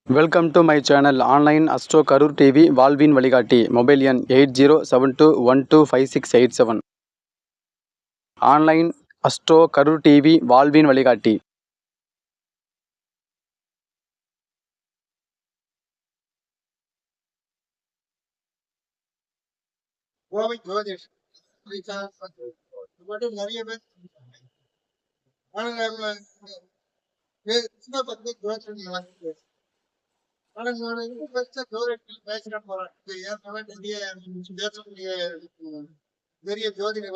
Welcome to my channel online astro Karur TV வாழ்வின் வழிகாட்டி. Mobile எண் 8072125687. ஆன்லைன் அஸ்ட்ரோ கரூர் டிவி வாழ்வின் வழிகாட்டி. கோவை ஜோதிஷ் நிறைய பேர் பேசுற போறேன். பெரிய ஜோதிட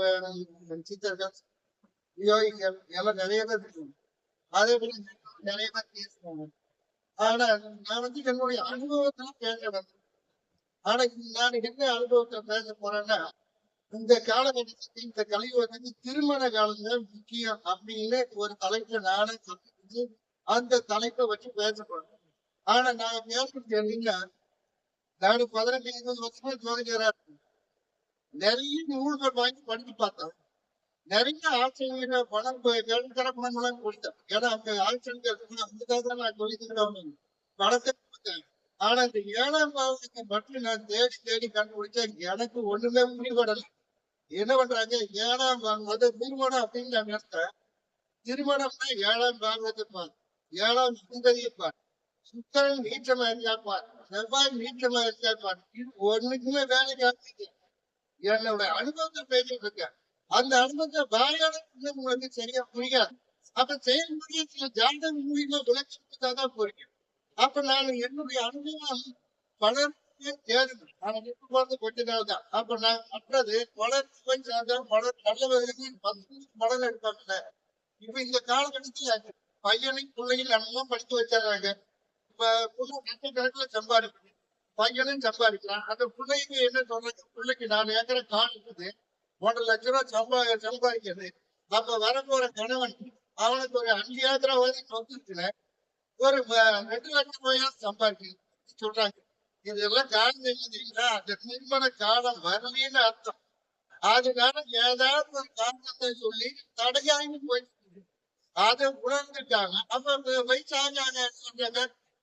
சித்தர்கள் யோகிகள் எல்லாம் நிறைய பேர் இருக்காங்க. அதே போல நிறைய பேர் பேசுறாங்க. ஆனா நான் என்னுடைய அனுபவத்துல பேசுறேன். ஆனா நான் என்ன அனுபவத்துல பேச போறேன்னா, இந்த காலகட்டத்துக்கு இந்த கலியுகத்துக்கு திருமண காலங்கள் முக்கியம் அப்படின்னு ஒரு தலைப்புல நானே சொல்லிட்டு அந்த தலைப்பை வச்சு பேச போறேன். ஆனா நான் பேசுறது எப்படின்னா, நான் 18-20 வருஷமா ஜோதிடரா இருக்கேன். நிறைய நூல்கள் வாங்கி படிச்சு பார்த்தேன். நிறைய ஆசிரியர் பணம் கேட்கிற பணங்கள்லாம் கொடுத்தேன். ஏன்னா அந்த ஆசிரியர் அதுக்காக தான் நான் சொல்லிக்கிறேன் பணத்தை கொடுத்தேன். ஆனா இந்த 7ஆம் பாவத்துக்கு மட்டும் நான் தேடி தேடி கண்டுபிடிச்சேன். எனக்கு ஒண்ணுமே முடிவடலை. என்ன பண்றாங்க, 7ஆம் பாவம் அது திருமணம் அப்படின்னு நான் நினைச்சேன். திருமணம்னா 7ஆம் பாவத்தை பார், 7ஆம் சுந்தரியை பார், சுத்தன் நீச்சமா இருக்கா பார், செவ்வாய் நீச்சமா இருக்கா பார். இது ஒண்ணுக்குமே வேலைக்கு ஆகுது. என்னோட அனுபவத்தை பேசிட்டு இருக்கேன். அந்த அனுபவத்தை வாயால உங்களுக்கு சரியா புரியாது. அப்ப செயல்முறையை சில ஜாதக மூலியமா விளக்கத்துக்காக புரியும். அப்ப நான் என்னுடைய அனுபவம் பலருக்கு தேடுது. நான் விட்டு போறது கொஞ்ச நாள் தான். அப்ப நான் பண்றது பலருக்கு போய் சேர்ந்தா பலர் நல்ல வகையில் 10 பலன் எடுப்பாங்கல்ல. இப்ப இந்த காலகட்டத்துல பையனையும் பிள்ளையும் நல்லா படிக்க வச்சிடறாங்க. இப்ப புள்ள லட்சக்கணக்குல சம்பாதிக்குது, பையனும் சம்பாதிக்கிறான். அந்த பிள்ளைக்கு என்ன சொல்றாங்க, பிள்ளைக்கு 4 ஏக்கரை கால் இருக்குது, 1.5 லட்சம் ரூபாய் சம்பாதிக்கிறது. அப்ப வரப்போற கணவன் அவனுக்கு ஒரு 5 ஏக்கரை வரைக்கும் சொத்துச்சுல ஒரு 2 லட்சம் ரூபாயா சம்பாதிக்கணும் சொல்றாங்க. இதெல்லாம் காரணம் என்னதுன்னா, அந்த திருமண காலம் வரலன்னு அர்த்தம். அதனால ஏதாவது ஒரு காரணத்தை சொல்லி தடையாகி போயிட்டு அதை உணர்ந்துட்டாங்க. அப்ப வயசாக சொல்றாங்க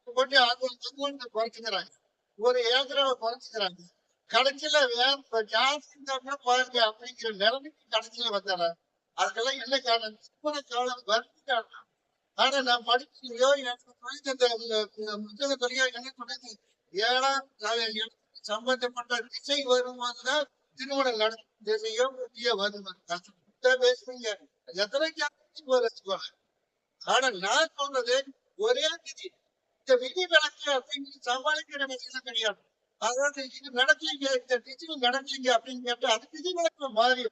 கொண்டு அமௌண்ட் குறைச்சுக்கிறாங்க, ஒரு ஏக்கராவை குறைச்சுக்கிறாங்க. கடைசியில வேற ஜாஸ்தி இருந்தா கூட பாருங்க அப்படிங்கிற நிலைமைக்கு கடைசியில வந்தாங்க. அதுக்கெல்லாம் என்ன காரணம், திருமண காலம் வருதுட்டாங்க. ஆனா நான் படிக்கலையோ எனக்கு புத்தகத்துறையோ என்ன சொல்றது, 7ஆம் சம்பந்தப்பட்ட திசை வரும்போதுதான் திருமணம் நடக்கும். திசையோ புத்தியோ வரும்போது பேசுறீங்க எத்தனை வச்சுக்கோங்க. ஆனா நான் சொல்றது ஒரே விதி. இந்த விதி விளக்கு அப்படின்னு சமாளிக்கிற விதியில கிடையாது. அதாவது இது நடக்கலீங்க, இந்த திசையில் நடக்கலீங்க அப்படின்னு கேட்டா அது விதி விளக்கு மாறி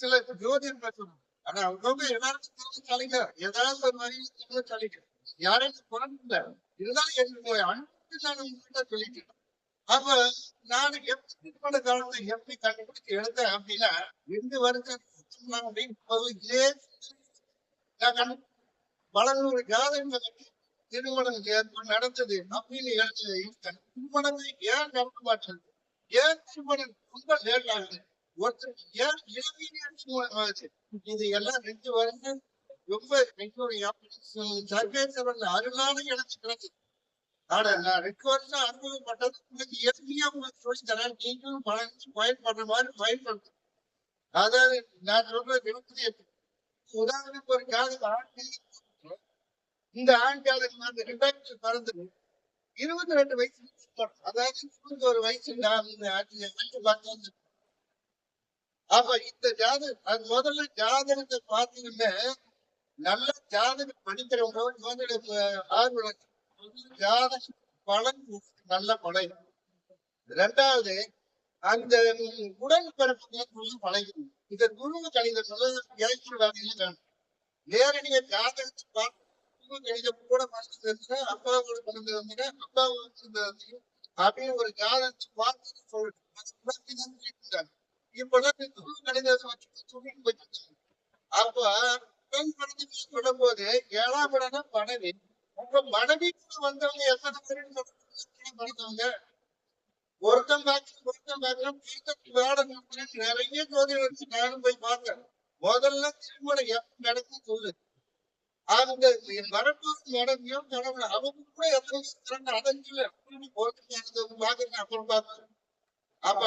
சில ஜோதிடர் சொல்லணும். ஆனா அவங்க எல்லாருக்கும் தெரிஞ்ச தலைவர் ஏதாவது ஒரு வழியில் தெரிஞ்ச தலைவர் யாரையும் குறைந்த இருந்தாலும் என்னுடைய அனுபவத்தை நான் உங்ககிட்ட சொல்லிட்டேன். அப்ப நான் எப்படி திருமண காலத்தை எப்படி கண்டுபிடிச்சு எழுந்தேன் அப்படின்னா, 2 வருஷம் இதே பலநூறு ஜாதகங்களை வச்சு திருமணம் நடந்தது அப்படின்னு எழுதிட்டேன். திருமணமே ஏன் நடக்க மாட்டேங்குது, ஏன் திருமணம் ரொம்ப லேட் ஆகுது, ஒருத்தர் ஏன் இளமையிலே திருமணம் ஆகுது, இது எல்லாம் 2 வருஷம் ரொம்ப எங்களுடைய சர்வேஸ்வரன் அருளான எனக்கு கிடைச்சது. ஆனா நான் 2 வருஷம் அனுபவப்பட்டது உங்களுக்கு எளிமையா உங்களுக்கு சொல்லி தரேன். நீங்களும் பயன்படுற மாதிரி பயன்படுத்தும். அதாவது நான் சொல்றது 28 உதாரணத்துக்கு ஒரு ஜாதகம் ஆண், இந்த ஆண் ஜாதகம் வந்து 2000 பிறந்தது 22 வயசு, அதாவது 21 வயசு நான் வயசு பார்த்தேன். அப்ப இந்த ஜாதகம் அது முதல்ல ஜாதகத்தை பார்த்தீங்கன்னா, நல்ல ஜாதகம் படிக்கிறவங்க ஜோதிட ஆர்வலர் ஜாதக பலன் நல்ல பலன். 2வது அந்த உடல் பிறப்பு பழகிறது. இந்த குரு கணிதம் வேணும். நேரடிய ஜாதகத்தை பார்த்து கணிதம் கூட மனசு அப்பாவோட பிறந்து வந்தீங்க, அப்பாவோட அப்படின்னு ஒரு ஜாதகத்தை பார்த்து சொல்லிட்டு இப்பதான் குரு கணிதத்தை வச்சு சொல்லிட்டு போயிட்டு. அப்ப சொல்லும் போது 7ஆம் இடம் மனைவி. உங்க மனைவி வந்தவங்க எத்தனை பேர் படித்தவங்க, ஒருத்தம் நிறைய ஜோதிடம் வச்சு நானும் போய் பார்த்தேன். முதல்ல திருமணம் எப்படி நடக்கும் சொல்லு. அந்த வரப்போது நடமையும் கடவுள் அவங்க கூட எத்தனை திறன் அடைஞ்சு பாக்குறேன் அப்புறம் பாக்குறேன். அப்ப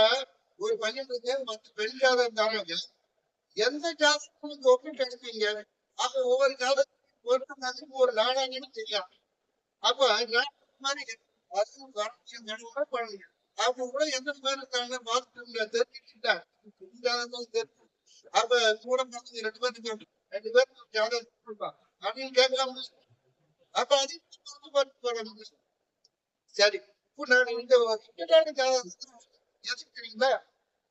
ஒரு பையன் இருக்கு மத்த பெண் ஜாதகம் தானங்க எந்த ஜாதகத்துக்கு நீங்க ஒப்பிட்டு எடுப்பீங்க? அப்ப ஒவ்வொரு ஜாதகத்துக்கும் பொருத்த மாதிரி ஒரு நாளாங்கன்னு தெரியும். அப்ப நான் மாதிரி அதுவும் வரட்சியம் கடவுளா பண்ணுங்க. அவங்க கூட எந்த பேர் இருக்காங்க பார்த்து தெரிஞ்சுக்கிட்டேன். அப்ப கூட பார்த்து 2 பேருக்கு ஜாதகம் கொடுப்பான் அப்படின்னு கேட்கலாம். அப்ப அது பார்த்து சரி இப்போ நான் இந்த எதுக்குறீங்களா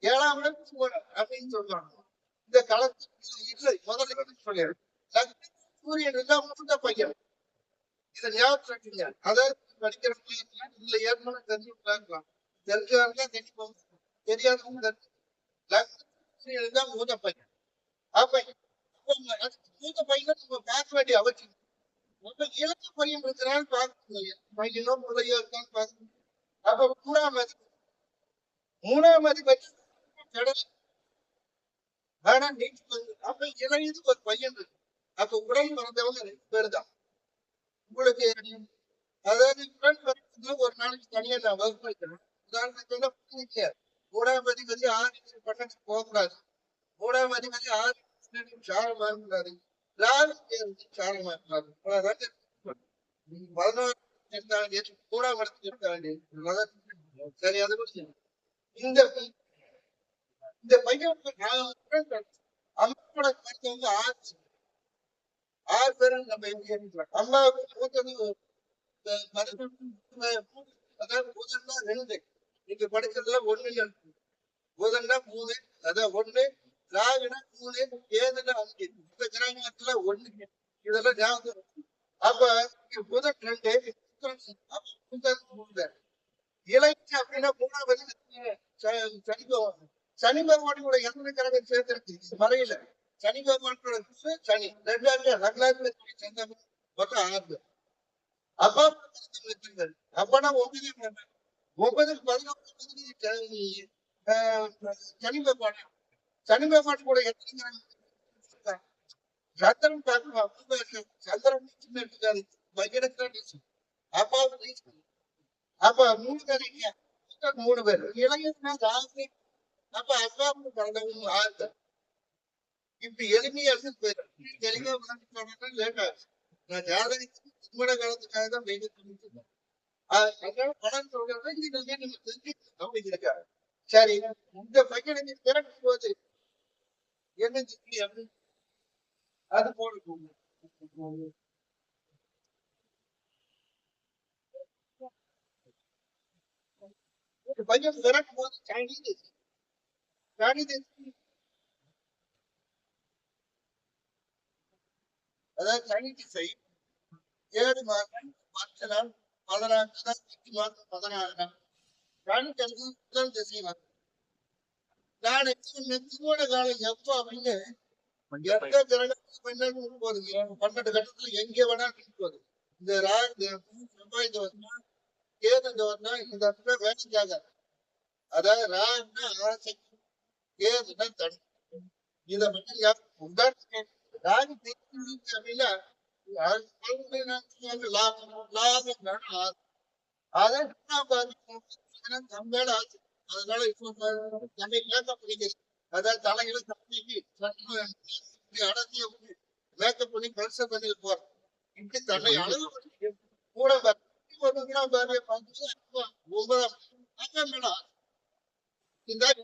7ஆம் இடத்துக்கு அப்படின்னு சொல்றாங்க. இந்த களத்துக்கு இல்லை முதல்ல சொல்லிடுறேன். சூரியன் இருந்தா மூத்த பையன் இதை ஞாபகம் வச்சுங்க. அதாவது படிக்கிற பிள்ளைங்க இல்ல ஏற்கனவே தெரிஞ்சுக்கலாம் தெரிஞ்சவங்க தெரிஞ்சுக்கோங்க தெரியாதவங்க சூரியன் தான் மூத்த பையன். அப்ப மூத்த பையனை நம்ம பார்க்க வேண்டிய அவசியம். அப்ப இளத்த பையன் இருக்கிறான்னு பார்க்க பையனோ பிள்ளையோ இருக்கான்னு பார்க்க. அப்ப 3ஆம் அதிபதி கடல். ஆனா நீட்டு அப்ப இளையது ஒரு பையன் இருக்கு. அப்ப உடன் பிறந்தவங்க 2 பேரு தான். உங்களுக்கு அதாவது உடன் பிறந்தவங்க ஒரு நாளைக்கு தனியா நான் வகுப்பு வைக்கிறேன். உதாரணத்துக்கு 3ஆம் அதிபதி 6 12 போகக்கூடாது. 3ஆம் அதிபதி 6 சாரமா இருக்கக்கூடாது. ராகு சாரமா இருக்காது. 11 3ஆம் இடத்துக்கு இருக்க வேண்டியது. சரி அது இந்த இந்த பையன் அம்மாவோட படித்தவங்க 6 பேரும் நம்ம அம்மாவுக்கு மூத்தது அதாவது புதன்னா 2 நீங்க படிக்கிறதுல 1 புதன்னா 3 அதான் 1 ராகுனா 3 கேதுனா 5 இந்த கிரகத்துல 1 இதெல்லாம் ஞாபகம். அப்ப புதன் 2 புதன் 3 இளைஞ அப்படின்னா 3ஆவது சனி பகவான். சனி பகவானோட எந்த கிரகம் சேர்த்திருக்கு மறையில சனி பகவானோட சனி 2 லக்னாத்துல சேர்ந்த மொத்தம் 6. அப்பா அப்பனா 9 சனி பகவான். சனி பகவான் கூட எத்தனை கிரகம் சந்திரன் பார்க்கலாம். சந்திரன் சின்ன இருக்காது பகிரத்தான் அப்பாவுக்கு அப்ப 3 பேருங்க 3 பேர் இளைஞர்னா ஜாஸ்தி. அப்ப அப்பாவுக்கு பிறந்தவங்க 6. இப்படி எளிமையா போயிடும். தெளிவா லேட் ஆச்சு. நான் ஜாதகத்துக்கு திருமண காலத்துக்காக தான் வெயிட் அதனால பணம் சொல்றதை நீங்க தெரிஞ்சுக்கணும் அப்படிங்கிறக்காக. சரி இந்த பையனுக்கு பிறக்கும் போது என்ன அது போல பையன் பிறக்கும் போது அதாவது சனி திசை 7 மாதம் 10 நாள் 16 நாள் 8 மாதம் 16 நாள் சனிக்கு முதல் திசை வரும். நான் திருமண காலம் எப்போ அப்படின்னு எந்த கிரகம் போகுது 12 கட்டத்துல எங்க வேணாலும் போகுது. இந்த செவ்வாய் தோறுனா கேது தோறுனா இந்த இடத்துல வேலைக்காக அதாவது ராகுனா ஆசை கேதுனா தடை. இதை பற்றி உதாரணத்துக்கு ராகு அப்படின்னா மேல ஆச்சு. அதனால இப்போ தன்னை மேக்கப் பண்ணிக்கிறது அதாவது தலைகளை தப்பிக்கு அடர்த்திய மேக்கப் பண்ணி கல்சர் பண்ணி போறோம். இப்படி தன்னை அளவு கூட 9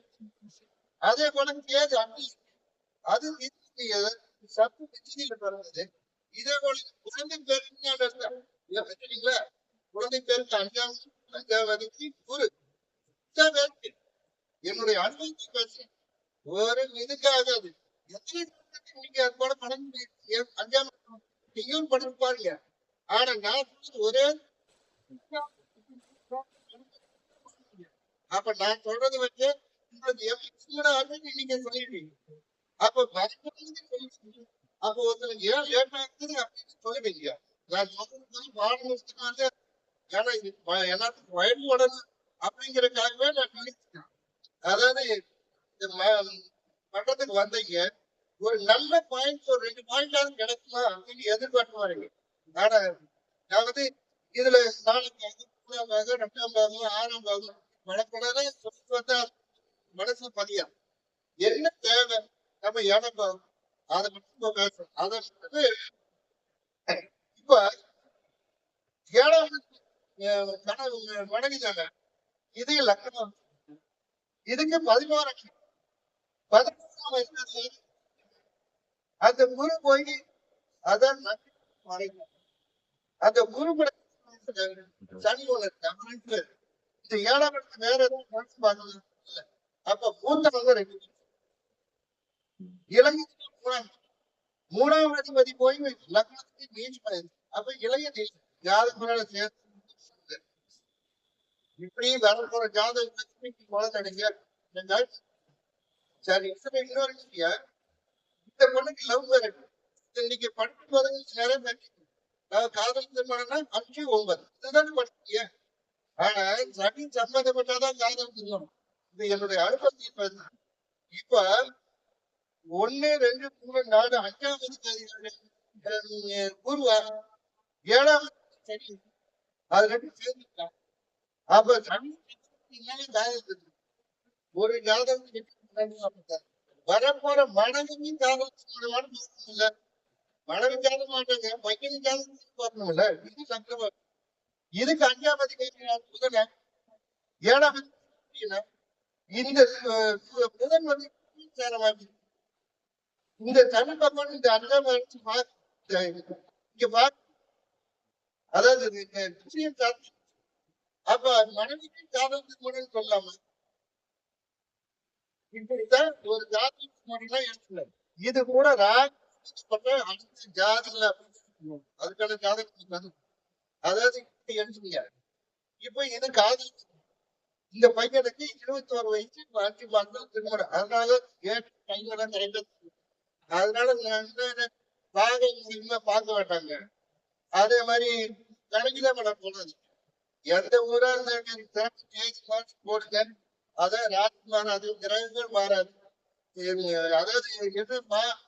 அதே போல கேது அது சத்து பிரச்சனையில பிறந்தது. இதே போல குழந்தை பேருங்களா குழந்தை பேருக்கு 5ஆம் குரு என்னுடைய அனுபவத்தை பேசுறேன். ஒரு இதுக்காக அது நீங்க அது போல பணம் 5ஆம் நீங்களும் படிச்சு பாருங்க. ஆனா நான் ஒரே அப்ப நான் சொல்றது வந்து உங்களுக்கு எப்படி நீங்க சொல்லிடுவீங்க. அப்ப அப்ப ஒருத்தருக்கு ஏன் லேட் ஆகுது அப்படின்னு சொல்லுவீங்க. நான் சொல்றது பாடம் வந்து ஏன்னா எல்லாத்துக்கும் வயது உடனே அப்படிங்கிறதுக்காகவே நான் நினைச்சேன். அதாவது இந்த பட்டத்துக்கு வந்தீங்க ஒரு நல்ல பாயிண்ட் ஒரு 2 பாயிண்டாவது கிடைக்குமா அப்படின்னு எதிர்பார்த்து வரீங்க. ஆனா நான் வந்து இதுல 4 பாகம், 3ஆம் பாகம், 2ஆம் பாகம், 6ஆம் பாகம் படப்படவே சொல்லி வந்தா மனசுல பதியும். என்ன தேவை? நம்ம இடம் பாகம். அத மட்டும் பேசுறோம். அத வந்து இப்ப 7ஆம் கனவு மனைவி தானே. இது லக்னம். இதுக்கு 11 11ஆம் இருக்கிறது அந்த குரு போய் அதான் மறைக்கும். அந்த குரு சனி ஒண்ணு இருக்கு. இந்த 7ஆம் இடத்துல வேற எதுவும் மனசு பார்க்கல. அப்ப மூத்தவங்க 2 இளைய 3ஆம் அதிபதி போய் லக்னத்துக்கு நீச்சு போயிருது. அப்ப இளைய ஜாதகங்களோட சேர்த்து இப்படி வரப்போற ஜாதகத்துக்கு குழந்தைங்க சரி இன்னொரு விஷயம் இந்த பொண்ணுக்கு லவ் மேரேஜ் இன்னைக்கு படிக்கும் போது நிறைய பேர் காதல் திருமணம்னா 5, 9 இதுதானே படிச்சீங்க. ஆனா சனி சம்பந்தப்பட்டாதான் காதல் திருமணம். இது என்னுடைய அனுபவம். இப்ப 1, 2, 3, 4 5ஆவது குரு 7ஆவது சனி அது 2 சேர்ந்துட்டான். அப்ப சனி காதல் ஒரு ஜாதகம் வரப்போற மனைவி காதல் இல்ல மனைவி காத மாட்டாங்க பையன் காதல் பார்க்கணும்ல. இது சக்கரவர்த்தி இதுக்கு 5ஆம் அதிபதி 7ஆம் இந்த புதன் வந்து சேரமாக்கி இந்த சனி பகவான் இந்த 5ஆம் இங்க அதாவது அப்ப மனைவிக்கு காதல் திருமணம் சொல்லாம இப்படித்தான் ஒரு ஜாதி எடுக்கல. இது கூட அடுத்த ஜாதியில அதுக்கான ஜாதகம் அதாவது எடுத்துங்க. இப்ப இது காதல் இந்த பையனுக்கு 21 வயசு 5 மாதம் திருமணம். அதனால கையில கரெக்டா அதனால பாகம் மூலியமா பார்க்க மாட்டாங்க. அதே மாதிரி கணக்கிதான் பண்ண போனது. எந்த ஊரா இருந்தாலும் போடுங்க. அதான் ராசி மாறாது, கிரகங்கள் மாறாது. அதாவது எது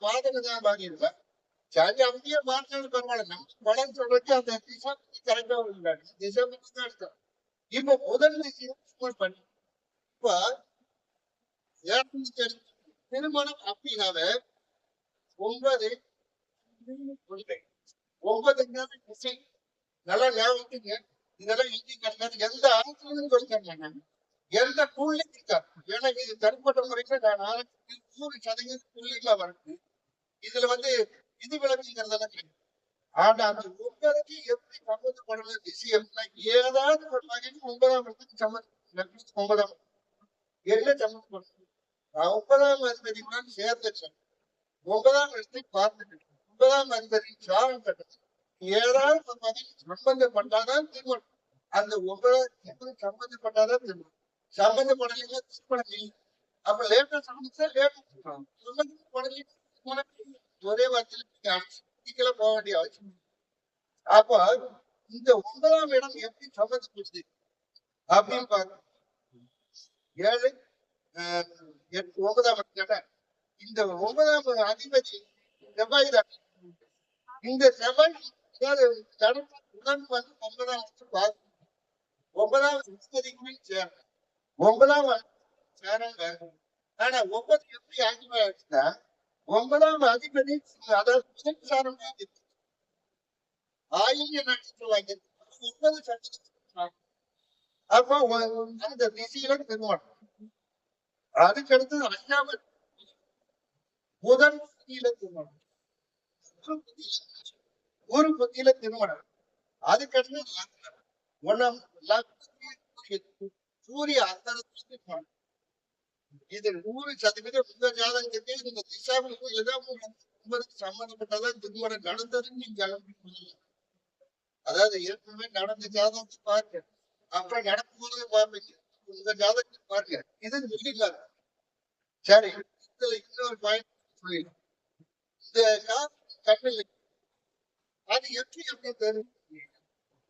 பாதகம் தான் மாறிடுவேன். சரி அப்படியே மாற்றாலும் பரவாயில்ல. நம்ம படம் சொல்றதுக்கு அந்த திசை கரெக்டா இருந்தாங்க. திசை தான் இருக்கும். இப்ப முதல் பண்ணி இப்ப திருமணம் அப்படின்னாவே 9 திசை நல்லா ஞாபகத்துக்கு இதெல்லாம் எழுதி கட்டினது எந்த ஆசிரியரும் கொடுக்க எந்த புள்ளியும் இருக்காது. ஏன்னா இது தனிப்பட்ட முறையில நான் 100% புள்ளிகளா வருது. இதுல வந்து விதிவிலக்குங்கிறதெல்லாம் கிடையாது. ஆனா அந்த ஒன்பதுக்கு எப்படி சம்மந்தப்படல விஷயம்னா ஏதாவது ஒரு வகையில் 9ஆம் இடத்துக்கு சம்மந்தம் 9ஆம் என்ன சம்மந்தப்படும் 9ஆம் அதிபதி கூட சேர்ந்துச்சு. 9ஆம் இடத்தை பார்த்துட்டு 9ஆம் அதிபதி சாரம் கட்டது ஏதாவது ஒரு வகையில் சம்பந்தப்பட்டாதான் திருமணம். அந்த 9ஆம் சம்பந்தப்பட்டாதான் திருமணம். சம்பந்தப்படலைன்னா திருமணம் இல்லை. அப்ப லேட்டா சம்பந்தா லேட்டா சம்பந்தப்படலை ஒரே வார்த்தையில போக வேண்டிய அவசியம். அப்ப இந்த 9ஆம் இடம் எப்படி சம்பந்தப்படுது அப்படின்னு பாருங்க. 7, 8, 9ஆம் கேட்ட இந்த 9ஆம் அதிபதி செவ்வாய் தான். இந்த செவ்வாய் உடன் வந்து 9ஆம் பார்க்க 9ஆம் அதிபதிக்குமே சேரும். 9ஆம் சேரங்க. ஆனா 9 எப்படி ஆகிடுச்சுன்னா 9ஆம் அதிபதி அதாவது முதல் சாரம் ஆயில்ய நட்சத்திரம் வாங்கியது 9 சட்டத்திரம். அப்போ அந்த திசையில திருமணம். அதுக்கடுத்து 5ஆம் முதல் புத்தியில திருமணம். ஒரு புத்தியில திருமணம். அதுக்கடுத்து 1ஆம் சூரிய அந்தரத்துக்கு திருமணம். இது 100% உங்க ஜாதகத்துக்கு நீங்க திசாபுக்கு சம்பந்தப்பட்டதான் திருமணம் நடந்ததுன்னு நீங்க அதாவது ஏற்கனவே நடந்த ஜாதகத்தை பாருங்க. அப்புறம் நடக்கும்போது பார்ப்பீங்க. உங்க ஜாதகத்தை பாருங்க. இது சொல்லிக்கலாம். சரி இதுல இன்னொரு பாயிண்ட் சொல்லிடலாம். இந்த கண்ணில் அது எப்படி எப்படி தெரியும்.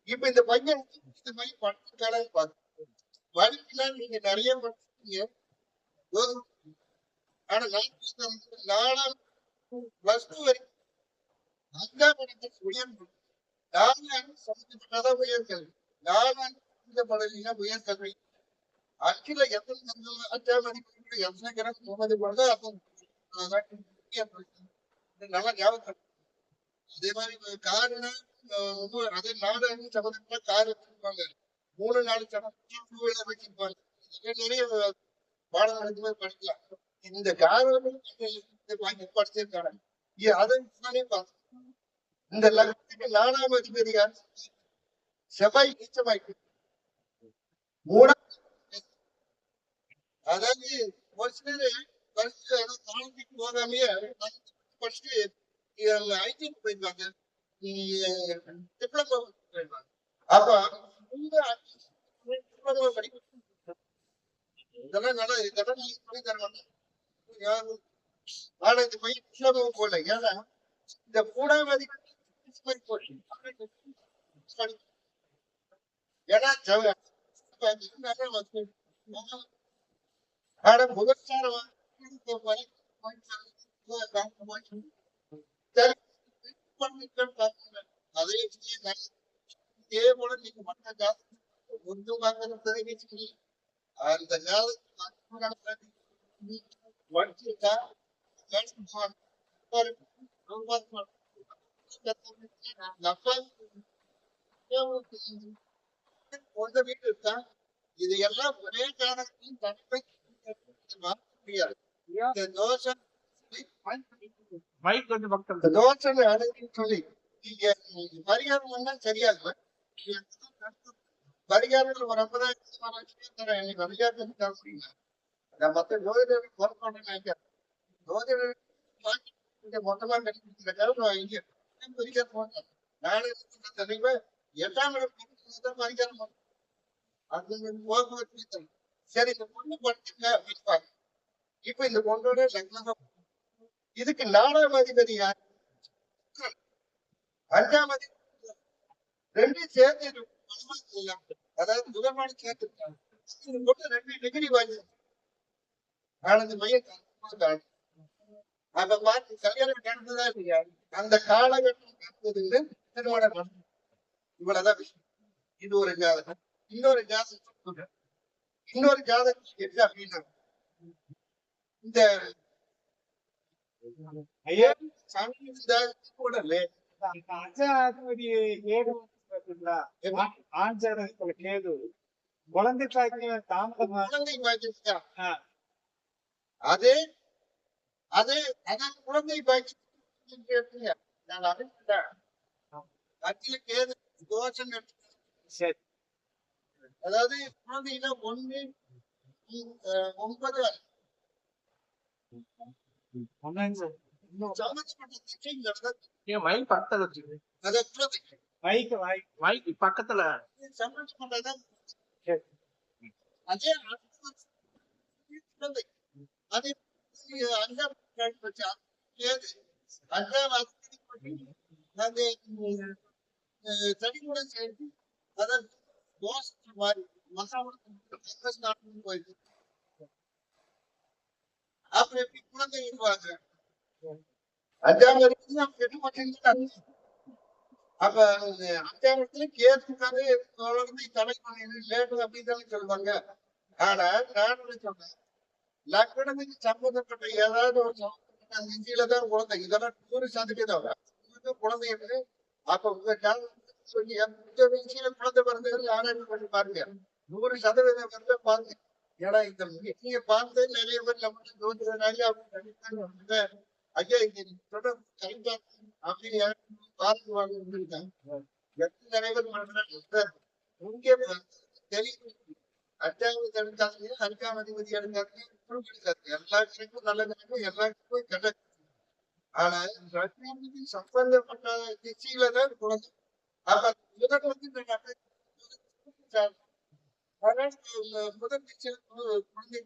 இப்ப இந்த பையன் இந்த மாதிரி படிச்சுட்டாலும் பார்த்து படிக்கலாம் நீங்க நிறைய படிச்சீங்க. ஆனா 4ஆம் +2 வரைக்கும் 5ஆம் இடத்துக்கு உயர்வு. 4 ஆண்டு சம்பந்தப்பட்டதான் உயர்கல்வி. 4 ஆண்டு சம்பந்தப்படலைன்னா உயர்கல்வி. 5ல எத்தனை 5ஆம் மதிப்பெண்ல எத்தனை கிராம் சம்மந்தப்படுதோ அப்போ நல்லா ஞாபகம். அதே மாதிரி காருன்னா அதே 4 ஆண்டு சம்பந்தப்பட்ட கார் வச்சிருப்பாங்க. 3 4 சம்பந்தப்பட்ட டூ வீலர் வச்சிருப்பாங்க. நிறைய பாடம் நடக்கும்போது படிக்கலாம். இந்த கார் வாங்கி படிச்சிருக்காங்க. அதை நானே பார்த்தேன். இந்த லக்னத்துக்கு 4ஆம் அதிபதி யார்? செவ்வாய் நீச்சமாயிட்டு. 3ஆம் அதாவது ஒரு சிலர் படிச்சு காலேஜுக்கு போகாமயே படிச்சுட்டு ஐடிக்கு போயிருவாங்க, டிப்ளமோ போயிருவாங்க. அப்ப டிப்ளமோ படிக்க இதெல்லாம் நல்லா இதெல்லாம் நீங்க சொல்லி தரணும். ஆனா இந்த பையன் டிப்ளமோ போல. ஏன்னா இந்த 3ஆம் அதிபதி ஏன்னா ஆனா முகச்சாரம் அதே இதே போல நீங்க மற்ற ஜாதகம் ஒன்று வாங்குறது அந்த ஜாதகம் படிச்சிருக்கா உங்க வீட்டு இருக்கா இதையெல்லாம் ஒரே ஜாதகத்தையும் தன்மை முடியாது. இந்த தோஷம் தோஷம் அடைன்னு சொல்லி நீங்க பரிகாரம் பண்ணா சரியாகும். பரிகாரங்கள் ஒரு 50,000 தரேன். எனக்கு பரிகாரத்துக்கு தர முடியல. நான் மற்ற ஜோதிடருக்கு ஒர்க் பண்ண நினைக்கிறேன். ஜோதிடர் மொத்தமா கட்டிக்கிறதுக்காக இங்க பரிகாரம் போட்டேன். நானே தெரியுமா 8ஆம் இடம் பரிகாரம் பண்ணேன். அது போக்குவரத்து சரி இந்த பொண்ணு படிச்சுங்க அப்படின்னு. இப்ப இந்த பொண்ணோட லக்னம் இதுக்கு 4ஆம் அதிபதி யார்? 5ஆம் அதிபதி ரெண்டும் சேர்ந்து அதாவது முதல்வாடு சேர்த்துருக்காங்க. 2 டிகிரி வாங்கி ஆனது மையம் அப்ப பார்த்து கல்யாணம் நடந்ததா இல்லையா? அந்த காலகட்டம் நடந்ததுன்னு திருமணம் இவ்வளவுதான் விஷயம். இது ஒரு ஜாதகம். இன்னொரு ஜாதகம் என்ன அப்படின்னா இந்த குழந்தை பாக்கியம் தாமதம். அதே அதே அதான் குழந்தை பாக்கியம் நான் அறிவித்தேன். கேது தோஷம் சரி. அதாவது குழந்தைன்னா 1 9 பக்கத்துல அதே 5ஆம் கேது 5ஆம் தனி கூட சேர்ந்து அதாவது தோஷம் மாதிரி போயிடுது. அப்ப எப்படி குழந்தை இருப்பாங்க? 5ஆம் இடத்துல எட்டு மட்டும். அப்ப 5ஆம் இடத்துல கேதுக்காக குழந்தை தடை பண்ணி லேட்டு அப்படின்னு சொல்லுவாங்க. ஆனா நான் சொல்றேன் லக்னத்துக்கு சம்பந்தப்பட்ட ஏதாவது ஒரு சம்பந்தப்பட்ட நெஞ்சில தான் குழந்தை. இதெல்லாம் 100% குழந்தை என்று அப்ப உங்க சொல்லி குழந்தை பிறந்தவர்கள் ஆராய்ச்சி பண்ணி பாருங்க. 100% வந்து பாருங்க. ஏன்னா இந்த நீங்க பார்த்து நிறைய பேர் நம்ம ஜோதிடனாலே அவங்க ஐயா இங்க சொல்ற கரெக்டா அப்படின்னு பார்த்து வாங்க நிறைய பேர் பண்றாங்க. இங்கே தெரியும் 5ஆவது எடுத்தாங்க 5ஆம் அதிபதி எடுத்தாங்க எல்லா கணக்கும் நல்ல கணக்கும் எல்லாருக்கும் கெட்ட. ஆனா சம்பந்தப்பட்ட திசையில தான் குழந்தை. அப்ப முதல் வந்து முதல் திசையில குழந்தை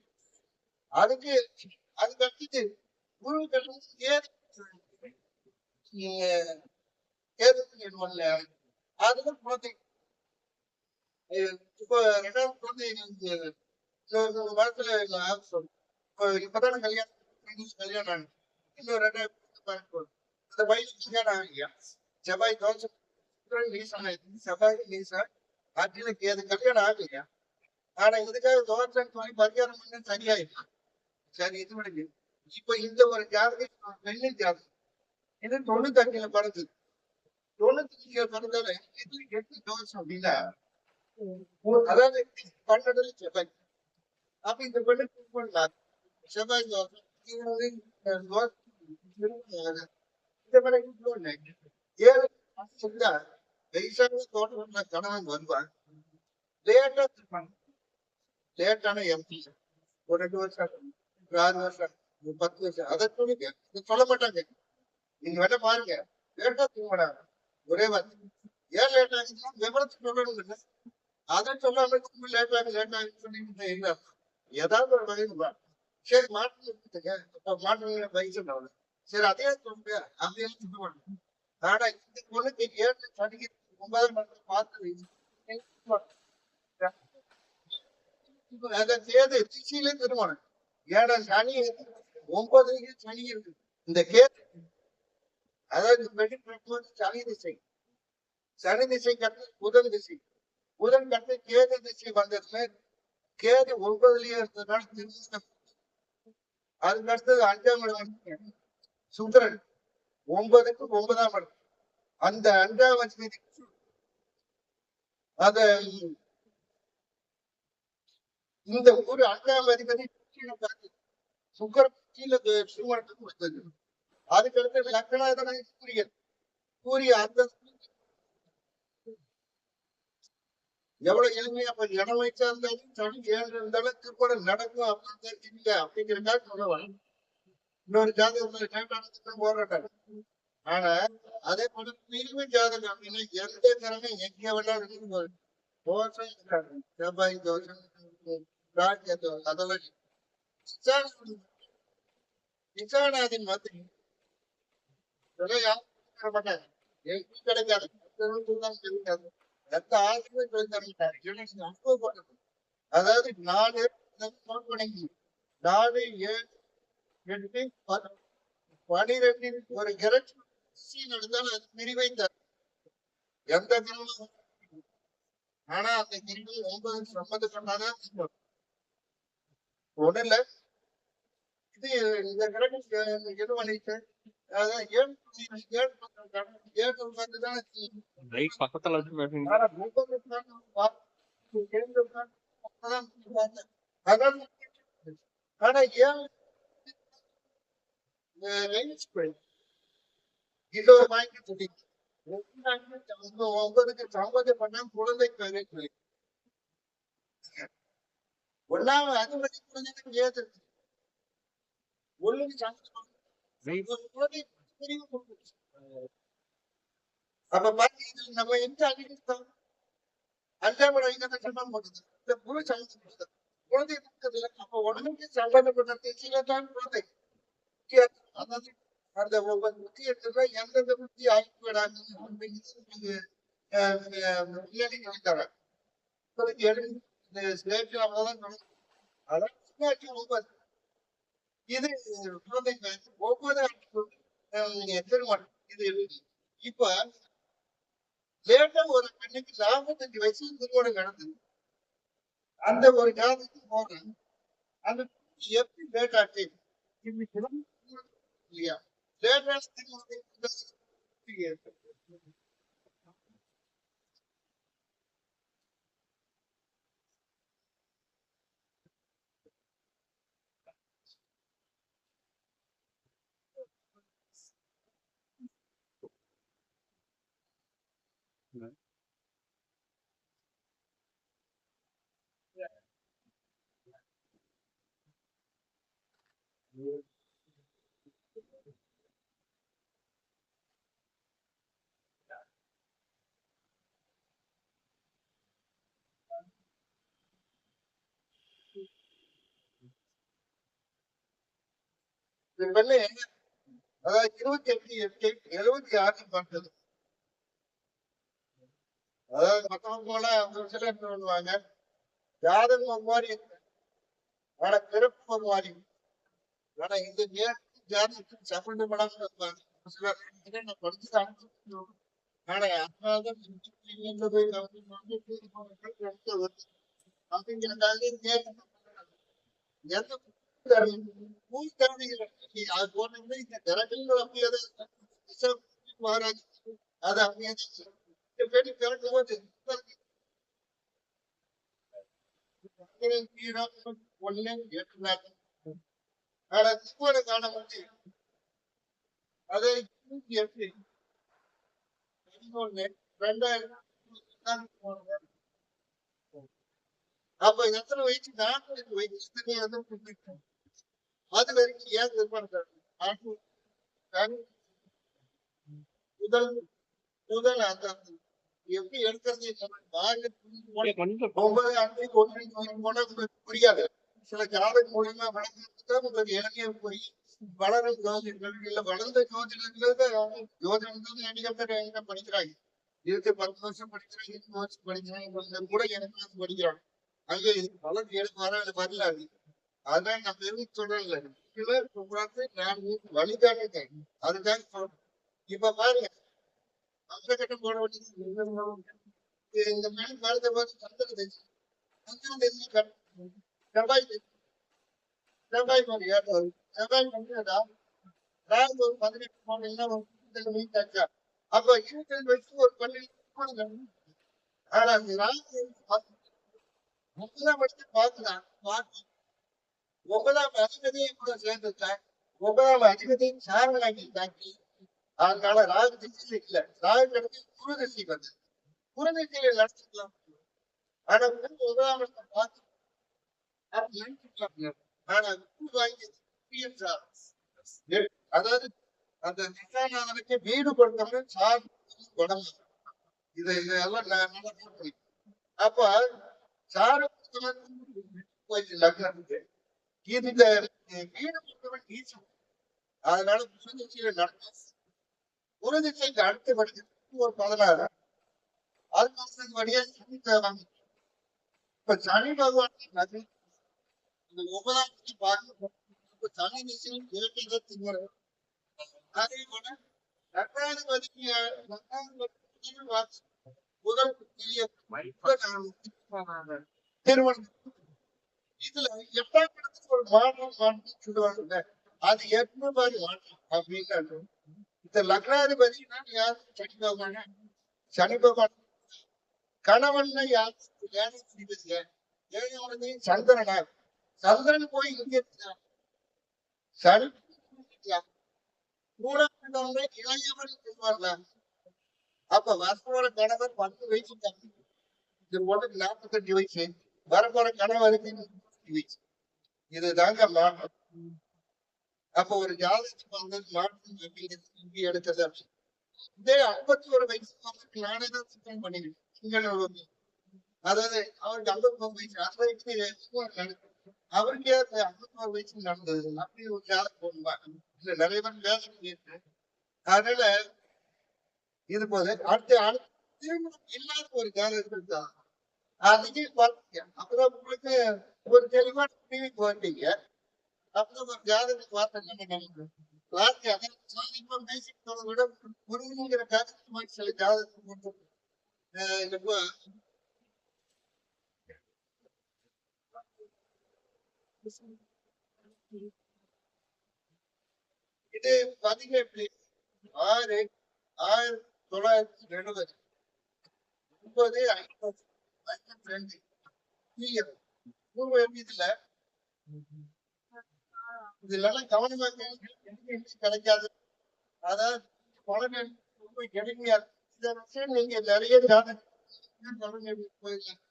அதுக்கு அடுத்து குரு கட்டணம் அதுல குழந்தை இப்போ 2ஆவது குழந்தை வருஷத்துல இப்பதானே கல்யாணம் ஆனது. இன்னும் 2 அந்த வயசு கல்யாணம் ஆகலையா செவ்வாய் தோசை செவ்வாய் நீசா ஆற்றில கேது கல்யாணம் ஆகலையா ஆனா இதுக்காக தோசைன்னு சொல்லி பரிகாரம் பண்ண சரியாயிடும் சரி இது விடுங்க இப்ப இந்த ஒரு ஜாதகம் வெள்ளி ஜாதகம் இது 95 பிறந்தது 95 பிறந்தால இது 8 தோசம் அப்படின்னா அதாவது 12 செவ்வாய் அப்ப இந்த பெண்ணுக்கு பண்ணலாம் செவ்வாய் தோசம் இந்த மாதிரி 7 இருந்தா வயசான தோட்டத்துல கணவன் வருவான் லேட்டா திருப்பாங்க லேட்டான எம்பி ஒரு 2 வருஷம் ஒரு 6 வருஷம் ஒரு 10 வருஷம் அதை சொல்லுங்க சொல்ல மாட்டாங்க நீங்க வேணா பாருங்க லேட்டா திரும்பினாங்க ஒரே வார்த்தை ஏன் லேட் ஆகுதுன்னா விவரத்தை சொல்லணும் இல்லை அதை சொல்லாம லேட்டாக சொல்லிட்டு இல்லை ஏதாவது ஒரு வகையில் சரி மாற்றம் இருக்குதுங்க இப்ப மாற்றம் வயசு சரி அதே சொல்லுங்க அப்படியே சொல்லுவாங்க ஆனா இந்த பொண்ணுக்கு 7 சனிக்கு 9 மாதம் பார்த்து கேது திசையிலே திருமணம் 7 சனி 9 சனி இருக்கு இந்த கேது அதாவது சனி திசை கட்டு புதன் திசை புதன் கட்டு கேது திசை வந்ததுமே கேது 9லயே இருந்ததுனால திருமணம் அதுக்கு அடுத்தது 5ஆம் இடம் சுக்கிரன் 9க்கு 9ஆம் இடம் அந்த 5ஆம் அதிபதி அத இந்த ஒரு 5ஆம் அதிபதி சுக்கரன் கீழே திருமணத்துக்கு கொடுத்தது அதுக்கு அடுத்து லக்னாதன சூரியன் அந்த எவ்வளவு எளிமையா இடம் வச்சா இருந்தாலும் சனி 7 இருந்தாலும் திருமணம் நடக்கும் அப்படின்னு இல்லை அப்படிங்கிறதுக்காக சொல்லுவாங்க இன்னொரு ஜாதகம் போராட்டம் ஆனா அதே போல பிரிவு ஜாதகம் அப்படின்னா எந்த கிரகம் எங்க வேணாலும் தோஷம் செவ்வாய் தோஷம் அதெல்லாம் நிசானாதின் மாதிரி மாட்டாங்க கிடைக்காது எந்த ஆசிரியர் சொல்லி தரமாட்டாரு அதாவது 4 4 7 8 12 ஒரு கிரட்சி நடந்தாலும் அது பிரிவை தரும் எந்த கிரகம் ஆனா அந்த கிரிவை 9 சம்பந்தப்பட்டாதான் ஒண்ணுல இது இந்த கிரகம் எது பண்ணிட்டு அதான் 7 வந்துதான் பக்கத்துல ஆனா ஏன் இதோ வாங்கி சொல்லி 9க்கு சம்பந்தம் பண்ணா குழந்தை சொல்லி ஒன்னாவது அதிபதி குழந்தைக்கு ஏது ஒண்ணுக்கு அப்ப பாத்தீங்கன்னா நம்ம எந்த அதிகம் 5ஆம் இடம் சம்பந்தம் போட்டது இந்த குழு சம்பந்தம் குழந்தை பக்கத்துல அப்ப உடம்புக்கு சம்பந்தப்பட்ட திசையில்தான் குழந்தை அதாவது அந்த ஒவ்வொரு முக்கியத்துல எந்தெந்த புத்தி ஆய்வு விடாது சொல்லித்தரேன் இது குழந்தைங்க ஒவ்வொரு திருமணம் இது இப்ப லேட்டா ஒரு பெண்ணுக்கு 45 வயசு திருமணம் நடந்தது அந்த ஒரு ஜாதகத்துக்கு போறேன் அந்த எப்படி லேட் ஆச்சு இல்லையா லேட்டா பெண்ணு அதாவது 28/8/76 பார்த்தது அதாவது மற்றவங்க போல ஒரு சிலர் சொல்லுவாங்க ஜாதகம் மாதிரி ஆனா பிறப்பு மாதிரி ஆனா இந்த நேரத்துக்கு ஜாதகத்துக்கு சம்பந்தப்படாம இருப்பாங்க. சிலர் நான் படிச்சுதான் ஆனா அதனாலதான் வீட்டுல போய் கவனிச்சு கூட்டி போனவங்க எடுத்து வருது அப்படிங்கிறதுக்காக எந்த பூமி திறமைகள் அது போனீங்கன்னா இந்த திறமைகள் அப்படியே மகாராஜ் அது அப்படியே பேட்டி திறக்கும் போது ஒண்ணு ஏற்றுனாங்க. ஆனா திருப்பூரை காண வந்து அதை 28 11 2000 அப்ப எத்தனை வயசு 40 வயசு அது வரைக்கும் ஏன் நிர்மாணம் முதல் முதல் அந்த எப்படி எடுக்கிறது ஒவ்வொரு அன்றைக்கு போனா புரியாது. சில ஜாதக மூலியமா வளர்க்கறதுக்கு உங்களுக்கு இளைஞர் போய் வளரும் ஜோதிடர்கள் இல்ல வளர்ந்த ஜோதிடர்கள் அதிக பேர் என்ன படிக்கிறாங்க. 10 வருஷம் படிக்கிறாங்க, 20 வருஷம் படிக்கிறாங்க கூட எனக்கு படிக்கிறாங்க. அங்க வளர்ச்சி வரல. அதான் நான் பெருமை சொல்றேன். நான் வழிகாட்டுறேன். அதுதான் இப்ப பாருங்க அந்த கட்டம் போட வேண்டியது இந்த மேல் காலத்தை பார்த்து சந்திரன் செவ்வாய் செவ்வாய் மாதிரி செவ்வாய் வந்து ராகு ஒரு 18 போனீங்கன்னா அப்ப 25 வயசுக்கு ஒரு 12 ஆனா அந்த ராகு 9ஆம் இடத்தை பார்க்கலாம் பார்த்து 9ஆம் அதிபதியை கூட சேர்ந்துட்டான். 9ஆம் அதிபதியின் சாரலாகி தாக்கி அதனால ராகு திசையில இல்ல ராகு இடத்துல குரு திசை வந்து குரு திசையில நடத்திக்கலாம். ஆனா 9ஆம் இடத்தை பார்த்து ஆனா வாங்கி அதாவது அந்த திசாநாதனுக்கு வீடு கொடுத்தவங்க சார் உடம்பு இதெல்லாம் நான் அப்ப சாரு லக்னத்துக்கு இந்த வீடு கொடுத்தவன் நீச்சம். அதனால புதுதிசையில நடந்த ஒரு திசைக்கு அடுத்த படிக்கிறதுக்கு ஒரு 16 அது வழியா சனி தேவாங்க. இப்ப சனி பகவான் இந்த 9ஆம் பார்க்க சனி திசையும் அதே போல 2வது முதல் திருமணம் இதுல 8ஆம் இடத்துக்கு ஒரு மாற்றம் சொல்லுவாங்க. அது என்ன மாதிரி மாற்றம் அப்படின்னு இந்த லக்னாதிபதி யாரு சனி பகவான சனி பகவான் கணவன்ல யாரு சந்திரனா சந்திரன் போய் இங்க சனி இளையவன் சொல்வார்ல. அப்ப வரப்போற கணவர் 10 வயசு கம்மி. இது பொண்ணுக்கு 45 வயசு வரப்போற கணவருக்கு 30 வயசு. இதுதாங்க மாற்றம். அப்ப ஒரு ஜாதகத்துக்கு வந்து மாற்றம் அப்படிங்கிறது எடுக்கிறது. இதே 51 வயசு நானே தான் சுத்தம் பண்ணிடுவேன். அதாவது அவருக்கு 51 வயசு அவருக்கே 51 வயசு நடந்தது அப்படி ஒரு ஜாதகம் போடுவாங்க. இல்ல நிறைய பேர் வேலை இருக்கு. அதனால இது போது அடுத்த திருமணம் இல்லாத ஒரு ஜாதகம் இருக்கா அதையும் பார்த்தீங்க. அப்புறம் உங்களுக்கு ஒரு தெளிவான டிவிக்கு வந்தீங்க. அப்புறம் ஒரு ஜாதகத்தை பார்த்தேன் பேசிக்கிறத விட முருகனுங்கிற கருத்து சில ஜாதகத்தை இது 17 6 1970 9 52 இதுல இதெல்லாம் கவனமா கிடைக்காது. அதாவது பலன் ரொம்ப எளிமையா இதை வச்சு நீங்க நிறைய போயிடலாம்.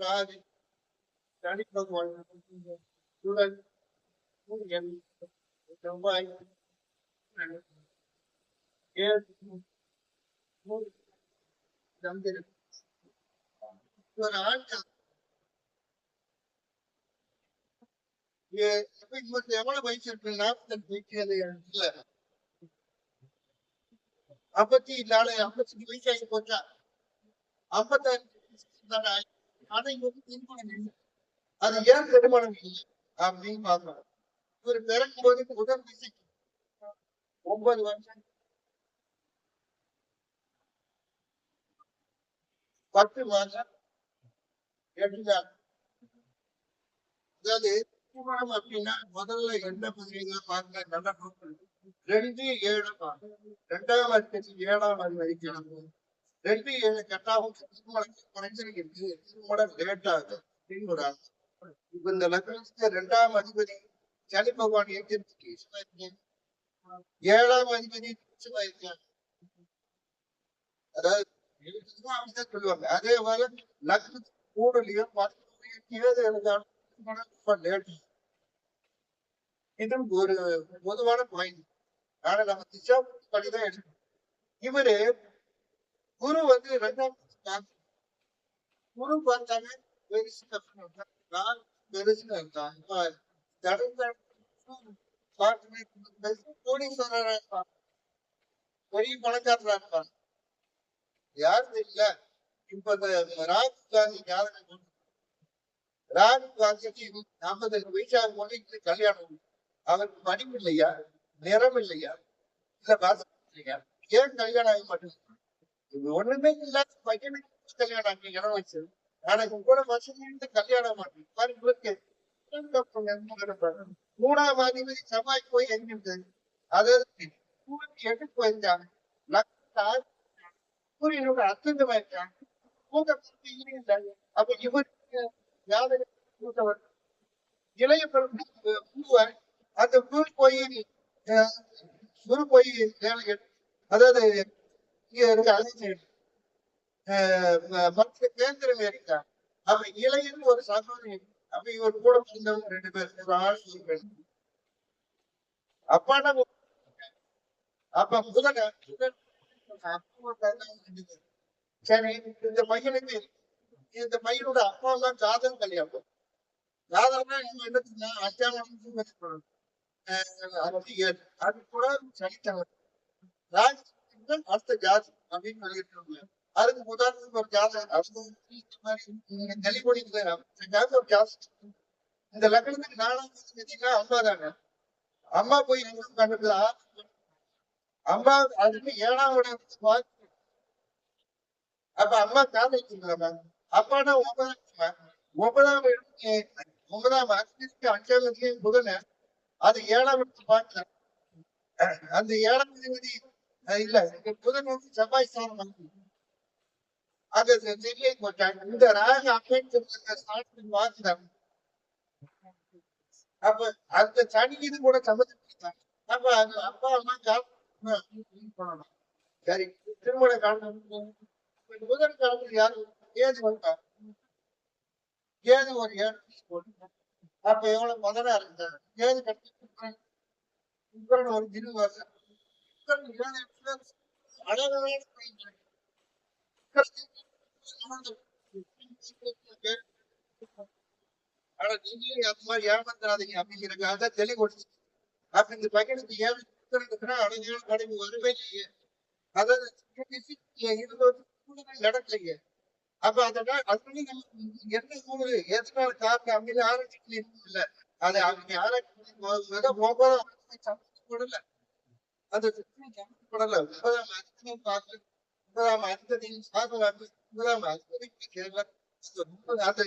ராகு சனி பகவான் செவ்வாய் சந்திரன் ஒரு ஆட்கள் எவ்வளவு வயசு இருக்கு 45 இல்ல 54 வயசு ஆகி போச்சா 55 அதை திருமணம் இல்லை. அது ஏன் திருமணம் இல்லை அப்படின்னு பாக்குறோம். இவர் பிறக்கும் போது முதல் திசைக்கு 9 வருஷம் 10 மாதம் 8 நாள். அதாவது திருமணம் அப்படின்னா முதல்ல என்ன பதிவுகளை பார்க்க நல்லா நோக்கணும். 2 7 2ஆம் அதிபதி 7ஆம் அதிபதிக்கு 2 7 கட்டாவும் திருமணத்துக்கு குறைஞ்சிருக்கு இருக்கு. திருமணம் லேட் ஆகுது அப்படின்னு ஒரு ஆசை. இப்ப இந்த லக்னத்துக்கு 2ஆம் அதிபதி சனி பகவான் ஏற்றிருக்கு 7ஆம் அதிபதி இருக்காங்க. அதாவது எழுத்துதான் அப்படிதான் சொல்லுவாங்க. அதே போல லக்னத்துக்கு கூடலையோ 10 ஏழு எழுதாலும் ரொம்ப லேட். இது ஒரு பொதுவான பாயிண்ட். ஆனா நம்ம திசா படிதான் எடுக்கணும். இவரு குரு வந்து 2ஆம் குரு பார்த்தாங்க பெருசு பெருசுன்னு இருந்தாங்க. கோடீஸ்வரரா இருப்பாங்க, பெரிய பணக்காரரா இருப்பாங்க. யாரு தெரியல. இப்ப இந்த ராகுல் காந்தி ஜாதகம் ராகுல் காந்திக்கு 52 வயசாகும் போது கல்யாணம். அவருக்கு படிப்பு இல்லையா, நிறம் இல்லையா, இல்ல வாசம் இல்லையா, ஏன் கல்யாணம் ஆக மாட்டேங்குது? ஒண்ணுமே இல்லாத பையனுக்கு கல்யாணம் ஆகி இடம் வச்சு. ஆனா இப்ப கூட வசதி கல்யாணம் மாட்டேங்குது. 3ஆம் அதிபதி செவ்வாய் போய் எங்கிருக்கு? அதாவது எடுத்து போயிருக்காங்க. சூரியனோட அத்தந்தமா இருக்காங்க. அப்ப இவருக்கு ஜாதகம் இளைய பூவை அந்த குரு போய் வேலை, அதாவது இங்க இருக்க மற்ற கேந்திரம் இருக்கா. அப்ப இளையன்னு ஒரு சகோதரி. அப்ப இவர் கூட பிறந்தவங்க 2 பேர், ஒரு ஆண் ஒரு பெண். அப்பானா அப்ப புதன் சரி. இந்த பையனுக்கு இந்த பையனோட அப்பா எல்லாம் ஜாதகம் கல்யாணம். ஜாதகம்னா நம்ம என்ன அச்சாரம் அது கூட சனித்தவர் அடுத்த ஜாதகம் அப்படின்னு சொல்லிட்டு அதுக்கு உதாரணத்துக்கு ஒரு ஜாதகம் நெல்லிப்பொடி ஒரு ஜாதகம். இந்த லக்னத்துக்கு 4ஆம் தேதினா அம்மா தானே. அம்மா போய் கண்டுக்கல. அம்மா அதுக்கு 7ஆம் இடம். அப்ப அம்மா காதலிச்சிருக்காங்க. அப்பானா 9ஆம் இடம் 9ஆம் அதிபதிக்கு 5ஆம் இடத்துலயும் புதன அது 7ஆம் இடத்தை பார்க்கல. அந்த 7ஆம் அதிபதி இல்ல புதன் வந்து செவ்வாய் ஸ்தானம் அது தெரிய போட்டாங்க. இந்த ராக அப்பேன்னு பார்த்துட்டாங்க. அப்ப அந்த சனி இது கூட சம்மதிச்சாங்க. அப்ப அந்த அப்பா அம்மா பண்ணணும். சரி, திருமண காலம் புதன் காலத்துல யாரு ஏது வந்தா ஏது ஒரு 7 அப்ப எவ்வளவு முதலா இருந்தாங்க. ஏது கட்டி ஒரு தினம் வருது. அழகான ஆனா நீங்களே அந்த மாதிரி ஏமாந்துடாதீங்க அப்படிங்கிறதுக்காக தெளிவு. அப்ப இந்த பையனுக்கு 7 அழகான கடமை வருவே இல்லையே. அதாவது நடக்கலையே. அப்ப அதனால அது என்ன சூழ்நிலை எதனால காரணம் அப்படின்னு ஆராய்ச்சி இல்ல. அதை அவங்க ஆராய்ச்சி போடல. அந்த சம்பந்தப்படல. 9ஆம் அதிபதியும் பார்த்து 9ஆம் அதிபதியும் சாதனை 9ஆம் அதிபதிக்கு கேள்வி அந்த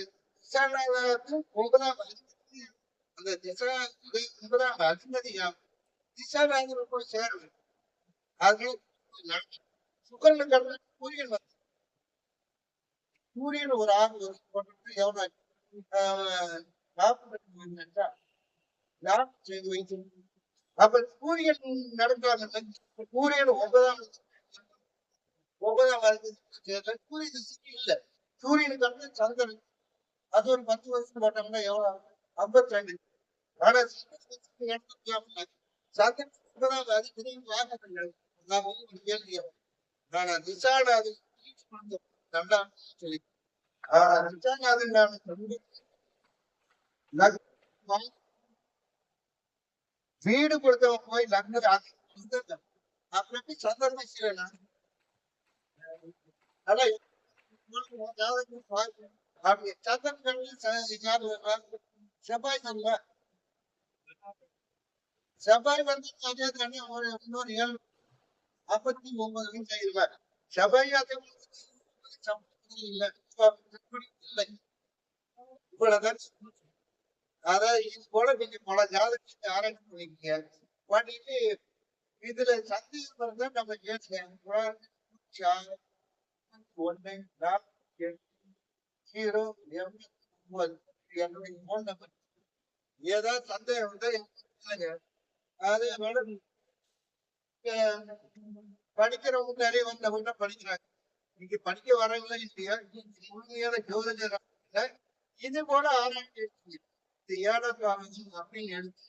9ஆம் அதிபதி அந்த 9ஆம் அதிபதியா திசாநாயகர் போய் சேருது. அது சுக்கரன் கடந்த சூரியன் வந்து சூரியன் ஒரு 6 வருஷம் போட்டு எவ்வளவு 48 வயசு. அப்ப சூரியன் நடக்கிறாங்க. சூரியன் 9ஆம் சூரியன் இல்ல. சூரியனுக்கு வந்து சந்திரன் அது ஒரு 10 வருஷம் போட்டோம்னா எவ்வளவு 52. ஆனா சந்திரன் 9ஆம் அதிபதியும் நான் ஒரு கேள்வி. ஆனா நிசாடாது நல்லா சொல்லி வீடு கொடுத்தவன் போய் லக்னம் அப்புறம் எப்படி சந்தர்ப்பம் செய்யலாம். அப்படி சந்திரன் செவ்வாய் சொல்ல செவ்வாய் வந்து அதே தானே ஒரு இன்னொரு 7:59 செய்வார். செவ்வாய் அதே இல்லை இல்லை. இவ்வளவுதான். அதாவது இது போல நீங்க பல ஜாதகத்தை ஆராய்ச்சி பண்ணிக்கீங்க. பண்ணிட்டு இதுல சந்தேகம் இருந்தா நம்ம கேட்கலாம். 1 என்னுடைய போன் நம்பர். ஏதாவது சந்தேகம் இருந்தா கேளுங்க. அதே மேடம் படிக்கிறவங்க நிறைய வந்தவங்க படிக்கிறாங்க. நீங்க படிக்க வரவங்களா இல்லையா? உண்மையான ஜோதிடர் இது போல ஆராய்ச்சி இது ஏழாம் அப்படின்னு எடுத்து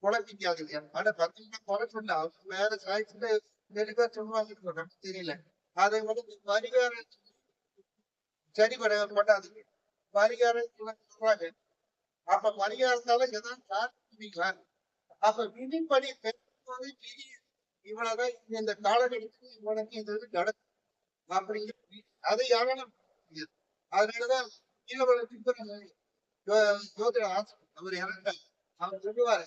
குழப்பிக்காதீங்க. ஆனா பத்து குறை சொல்ல அவங்க வேற சாய்ஸ்ல தெளிவா சொல்லுவாங்க, நமக்கு தெரியல. அதை வந்து பரிகாரம் சரி பண்ணாதீங்க. பரிகாரம் சொல்றாங்க. அப்ப பரிகாரத்தால எதாவது பண்ணிக்கலாம். அப்ப விதிப்படி பெரும்போது விதி இவ்வளவுதான் இந்த காலகட்டத்துக்கு இவ்வளவு இது நடக்கும் அப்படிங்கிற அதை யாராலும் முடியாது. அதனாலதான் ஜோதிட ஆசிரியர் அவர் இறந்தார். அவர் சொல்லுவாரு,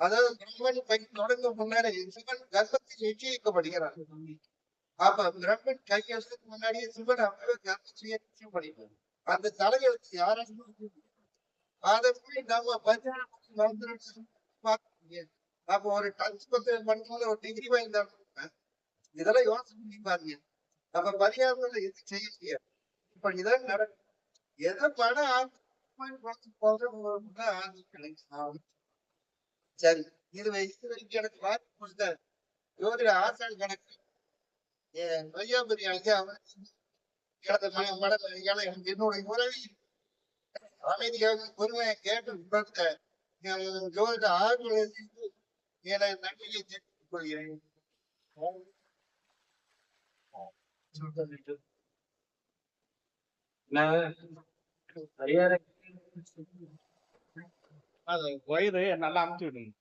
அதாவது பிரம்மன் தொடங்க முன்னாடி சிவன் கர்ப்பத்தில் நிச்சயிக்கப்படுகிறார். அப்ப பிரம்மன் கையெழுத்துக்கு முன்னாடியே சிவன் அப்பவே கர்ப்பத்தில் நிச்சயப்படுகிறார். அந்த தலையெழுத்து யாரும் அதை போய் நம்ம அப்ப ஒரு டச் பண்ணும்போது ஒரு டிகிரி வாங்கி இதெல்லாம் யோசனை பண்ணி பாருங்க. நம்ம பரிகாரம் எது செய்ய முடியாது. இப்ப இதான் நடக்கும். எதை பணம் சரி, இது வரைக்கும் எனக்கு வாய்ப்பு கொடுத்த ஜோதிட ஆசான் கணக்கு வையாபுரி ஐயா என்னுடைய உறவை அமைதியாக பொறுமையை கேட்டு ஜோதிட ஆர்வலர்களுக்கு என நன்றியை தெரிவித்துக் கொள்கிறேன். அது வயிறு நல்லா அமுச்சு விடுங்க.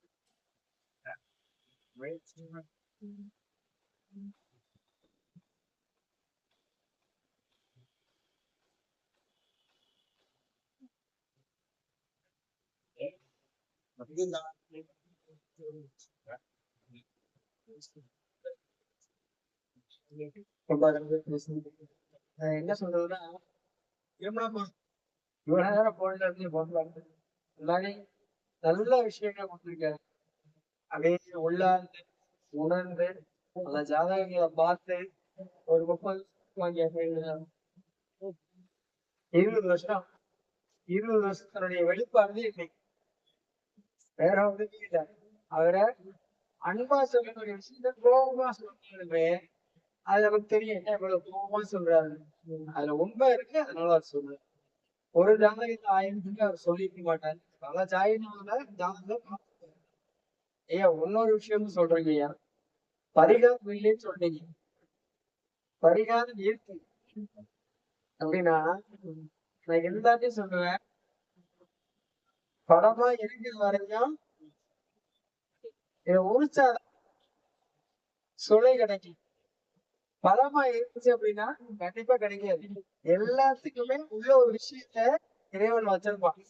என்ன சொல்றதுன்னா, இவ்வளவு நேரம் போன்ல இருந்து போன்ல எல்லாரையும் நல்ல விஷயங்கள் கொடுத்துருக்காரு. அப்படியே உள்ளார்ந்து உணர்ந்து அந்த ஜாதகங்களை பார்த்து ஒரு 30 20 வருஷம் 20 வருஷத்தினுடைய வெளிப்பாடு இன்னைக்கு வேற ஒன்றுமே இல்லை. அவரை அன்பா சொல்லக்கூடிய விஷயத்த கோபமா சொன்னாலுமே அது நமக்கு தெரியும், என்ன இவ்வளவு கோபமா சொல்றாரு. அதுல உண்மை இருக்கு, அதனால அவர் சொல்றாரு. ஒரு ஜாதகத்தை 1000 அவர் சொல்லிக்க மாட்டாரு. பல ஜாதகம் ஐயா இன்னொரு விஷயம்னு சொல்றீங்க ஐயா, பரிகாரம் இல்லைன்னு சொல்றீங்க. பரிகாரம் இருக்கு அப்படின்னா நான் எல்லாத்தையும் சொல்லுவேன். படமா இருக்கிற வரைக்கும் இதை உரிச்சா சுளை கிடைக்கும். படமா இருந்துச்சு அப்படின்னா கண்டிப்பா கிடைக்காது. எல்லாத்துக்குமே உள்ள ஒரு விஷயத்த இறைவன் வச்சிருப்பான்.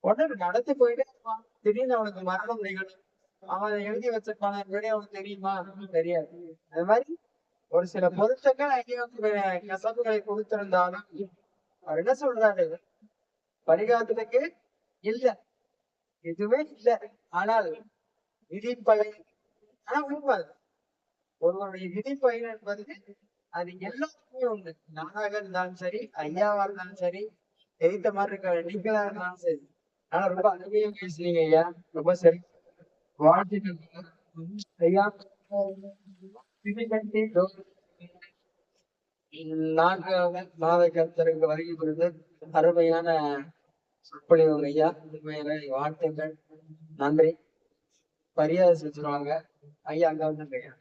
உடனே நடத்தி போயிட்டே இருப்பான். திடீர்னு அவனுக்கு மரணம் நிகழும். அவன் எழுதி வச்சிருப்பான அவனுக்கு தெரியுமா? தெரியாது. அது மாதிரி ஒரு சில பொருத்தங்கள் அங்கே வந்து கசப்புகளை கொடுத்திருந்தாலும் அவர் என்ன சொல்றாரு, பரிகாரத்துக்கு இல்ல, எதுவுமே இல்லை. ஆனால் விதி பயன், ஆனா உண்மை ஒருவருடைய விதி பயன் என்பது அது எல்லாத்துக்குமே உண்டு. நானாக இருந்தாலும் சரி, ஐயாவா இருந்தாலும் சரி, எதிர்த்த மாதிரி இருக்க நீங்களா இருந்தாலும் சரி. ஆனா ரொம்ப அருமையா பேசுறீங்க ஐயா, ரொம்ப சரி. வாழ்த்துக்கள் ஐயா. 4வது மாத கருத்தருக்கு வருகை புரிந்து அருமையான சொற்பொழிவு ஐயா. உண்மையில வாழ்த்துக்கள், நன்றி. மரியாதை செஞ்சுருவாங்க ஐயா. அங்க வந்து ஐயா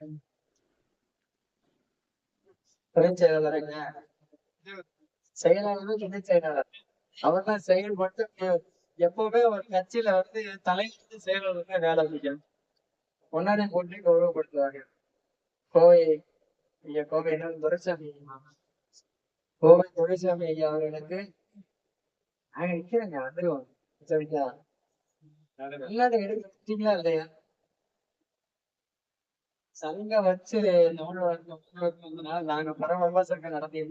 துணை செயலாளருங்க, செயலாளர் துணை செயலாளர் அவர் தான் செயல்பட்டு எப்பவுமே ஒரு கட்சியில வந்து தலையிலிருந்து செயலாளருக்கு வேலை செய்யும். முன்னாடி போட்டு கௌரவப்படுத்துவாங்க. கோவை ஐயா, கோவை என்ன துரைசாமி, கோவை துரைசாமி ஐயா அவர்களுக்கு நாங்க நிக்கிறேங்க, வந்துருவோம். சரிங்களா? எல்லாத்தை எடுத்துட்டீங்களா இல்லையா? சங்க வச்சு நாங்க பரவ நடத்தி